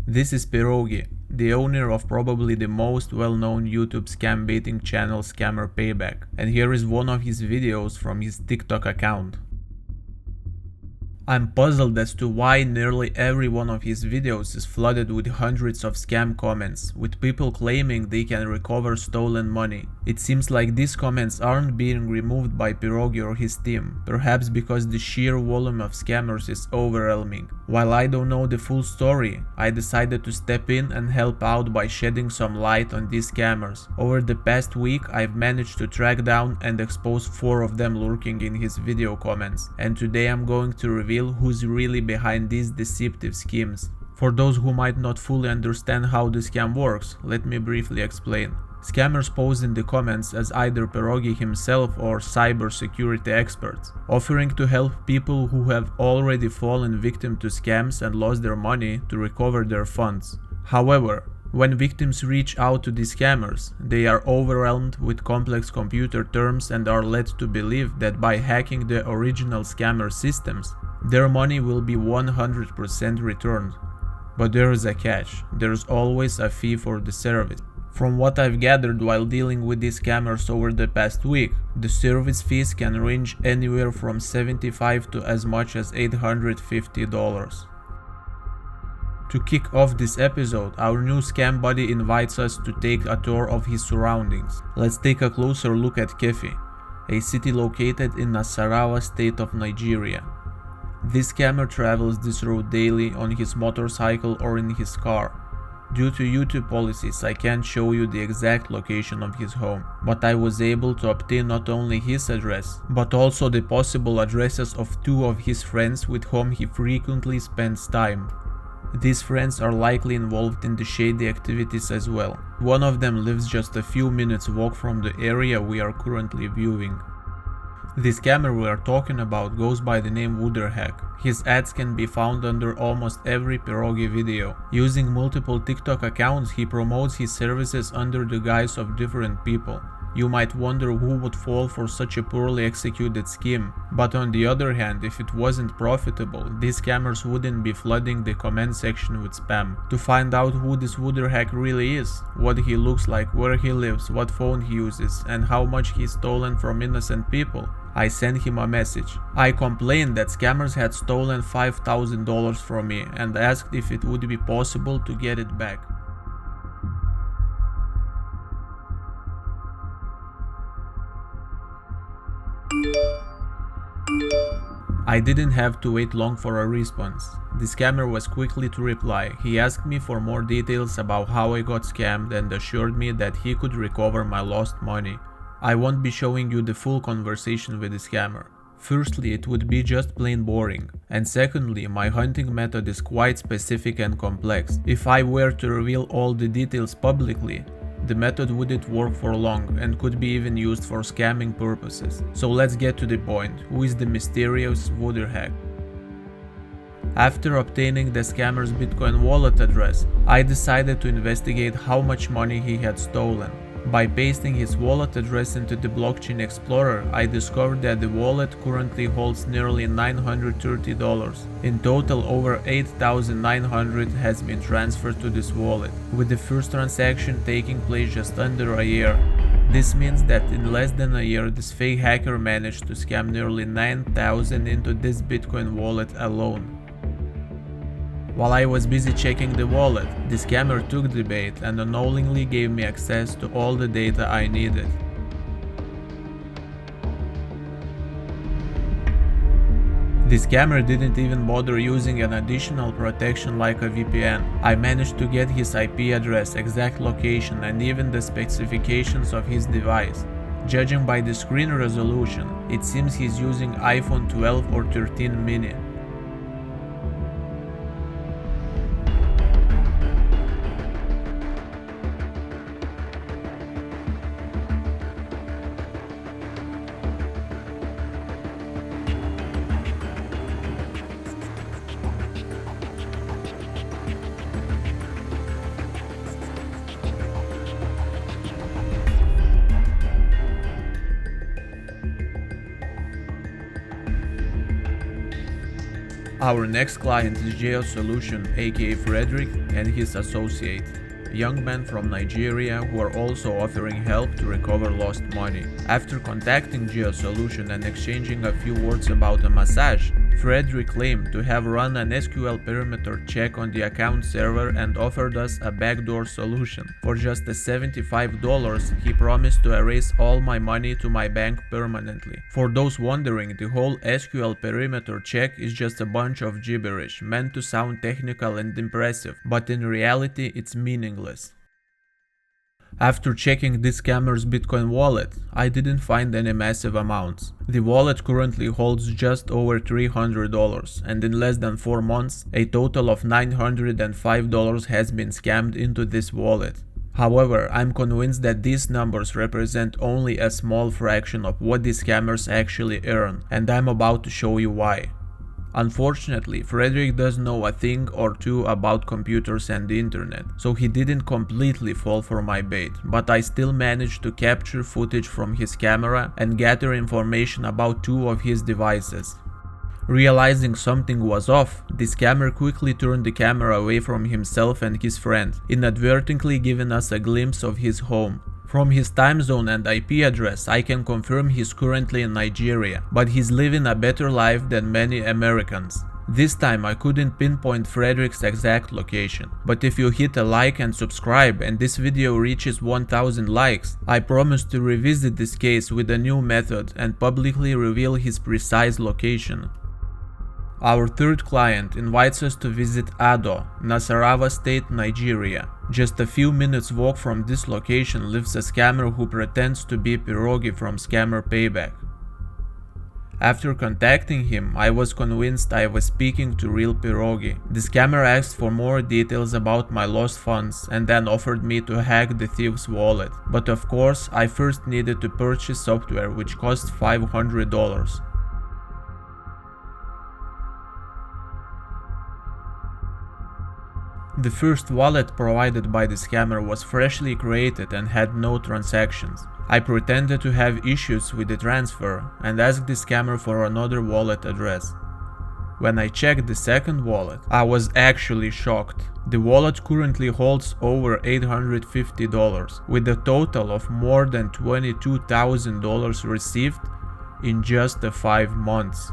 This is Pierogi, the owner of probably the most well-known YouTube scam baiting channel Scammer Payback, and here is one of his videos from his TikTok account. I'm puzzled as to why nearly every one of his videos is flooded with hundreds of scam comments, with people claiming they can recover stolen money. It seems like these comments aren't being removed by Pierogi or his team, perhaps because the sheer volume of scammers is overwhelming. While I don't know the full story, I decided to step in and help out by shedding some light on these scammers. Over the past week, I've managed to track down and expose 4 of them lurking in his video comments, and today I'm going to reveal who's really behind these deceptive schemes. For those who might not fully understand how the scam works, let me briefly explain. Scammers pose in the comments as either Pierogi himself or cybersecurity experts, offering to help people who have already fallen victim to scams and lost their money to recover their funds. However, when victims reach out to these scammers, they are overwhelmed with complex computer terms and are led to believe that by hacking the original scammer systems, their money will be 100% returned. But there is a catch. There's always a fee for the service. From what I've gathered while dealing with these scammers over the past week, the service fees can range anywhere from $75 to as much as $850. To kick off this episode, our new scam buddy invites us to take a tour of his surroundings. Let's take a closer look at Kefi, a city located in Nasarawa state of Nigeria. This scammer travels this road daily on his motorcycle or in his car. Due to YouTube policies, I can't show you the exact location of his home, but I was able to obtain not only his address, but also the possible addresses of 2 of his friends with whom he frequently spends time. These friends are likely involved in the shady activities as well. One of them lives just a few minutes walk from the area we are currently viewing. The scammer we are talking about goes by the name Wooderhack. His ads can be found under almost every Pierogi video. Using multiple TikTok accounts, he promotes his services under the guise of different people. You might wonder who would fall for such a poorly executed scheme, but on the other hand, if it wasn't profitable, these scammers wouldn't be flooding the comment section with spam. To find out who this Wooderhack really is, what he looks like, where he lives, what phone he uses, and how much he's stolen from innocent people, I sent him a message. I complained that scammers had stolen $5,000 from me and asked if it would be possible to get it back. I didn't have to wait long for a response. The scammer was quickly to reply. He asked me for more details about how I got scammed and assured me that he could recover my lost money. I won't be showing you the full conversation with the scammer. Firstly, it would be just plain boring, and secondly, my hunting method is quite specific and complex. If I were to reveal all the details publicly, the method wouldn't work for long and could be even used for scamming purposes. So let's get to the point. Who is the mysterious Wooderhack? After obtaining the scammer's Bitcoin wallet address, I decided to investigate how much money he had stolen. By pasting his wallet address into the blockchain explorer, I discovered that the wallet currently holds nearly $930. In total, over $8,900 has been transferred to this wallet, with the first transaction taking place just under a year. This means that in less than a year, this fake hacker managed to scam nearly $9,000 into this Bitcoin wallet alone. While I was busy checking the wallet, the scammer took the bait and unknowingly gave me access to all the data I needed. The scammer didn't even bother using an additional protection like a VPN. I managed to get his IP address, exact location, and even the specifications of his device. Judging by the screen resolution, it seems he's using iPhone 12 or 13 mini. Our next client is GeoSolution, aka Frederick, and his associate, young men from Nigeria who are also offering help to recover lost money. After contacting GeoSolution and exchanging a few words about a massage, Frederick claimed to have run an SQL perimeter check on the account server and offered us a backdoor solution. For just $75, he promised to erase all my money to my bank permanently. For those wondering, the whole SQL perimeter check is just a bunch of gibberish meant to sound technical and impressive, but in reality it's meaningless. After checking this scammer's Bitcoin wallet, I didn't find any massive amounts. The wallet currently holds just over $300, and in less than 4 months, a total of $905 has been scammed into this wallet. However, I'm convinced that these numbers represent only a small fraction of what the scammers actually earn, and I'm about to show you why. Unfortunately, Frederick does know a thing or two about computers and the internet, so he didn't completely fall for my bait, but I still managed to capture footage from his camera and gather information about 2 of his devices. Realizing something was off, the scammer quickly turned the camera away from himself and his friend, inadvertently giving us a glimpse of his home. From his time zone and IP address, I can confirm he's currently in Nigeria, but he's living a better life than many Americans. This time I couldn't pinpoint Frederick's exact location, but if you hit a like and subscribe and this video reaches 1000 likes, I promise to revisit this case with a new method and publicly reveal his precise location. Our third client invites us to visit Ado, Nasarawa State, Nigeria. Just a few minutes walk from this location lives a scammer who pretends to be Pierogi from scammer Payback. After contacting him, I was convinced I was speaking to real Pierogi. The scammer asked for more details about my lost funds and then offered me to hack the thief's wallet. But of course, I first needed to purchase software which cost $500. The first wallet provided by the scammer was freshly created and had no transactions. I pretended to have issues with the transfer and asked the scammer for another wallet address. When I checked the second wallet, I was actually shocked. The wallet currently holds over $850, with a total of more than $22,000 received in just 5 months.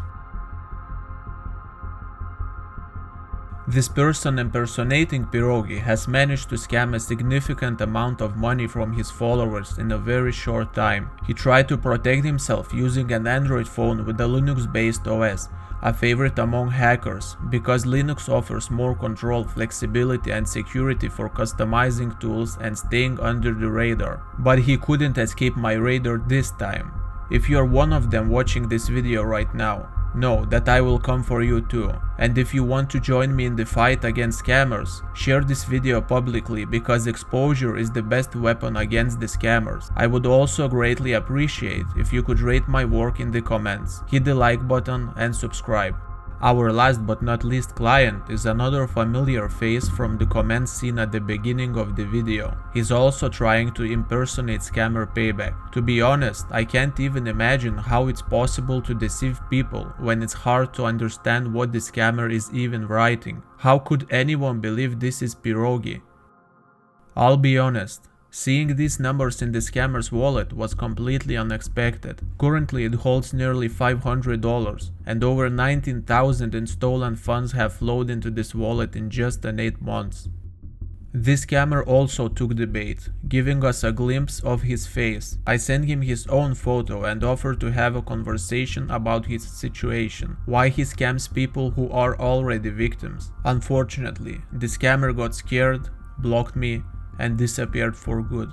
This person impersonating Pierogi has managed to scam a significant amount of money from his followers in a very short time. He tried to protect himself using an Android phone with a Linux-based OS, a favorite among hackers, because Linux offers more control, flexibility and security for customizing tools and staying under the radar. But he couldn't escape my radar this time. If you are one of them watching this video right now, know that I will come for you too. And if you want to join me in the fight against scammers, share this video publicly because exposure is the best weapon against the scammers. I would also greatly appreciate if you could rate my work in the comments, hit the like button and subscribe. Our last but not least client is another familiar face from the comments seen at the beginning of the video. He's also trying to impersonate scammer Payback. To be honest, I can't even imagine how it's possible to deceive people when it's hard to understand what the scammer is even writing. How could anyone believe this is Pierogi? I'll be honest. Seeing these numbers in the scammer's wallet was completely unexpected. Currently it holds nearly $500 and over 19,000 in stolen funds have flowed into this wallet in just 8 months. This scammer also took the bait, giving us a glimpse of his face. I sent him his own photo and offered to have a conversation about his situation, why he scams people who are already victims. Unfortunately, the scammer got scared, blocked me, and disappeared for good.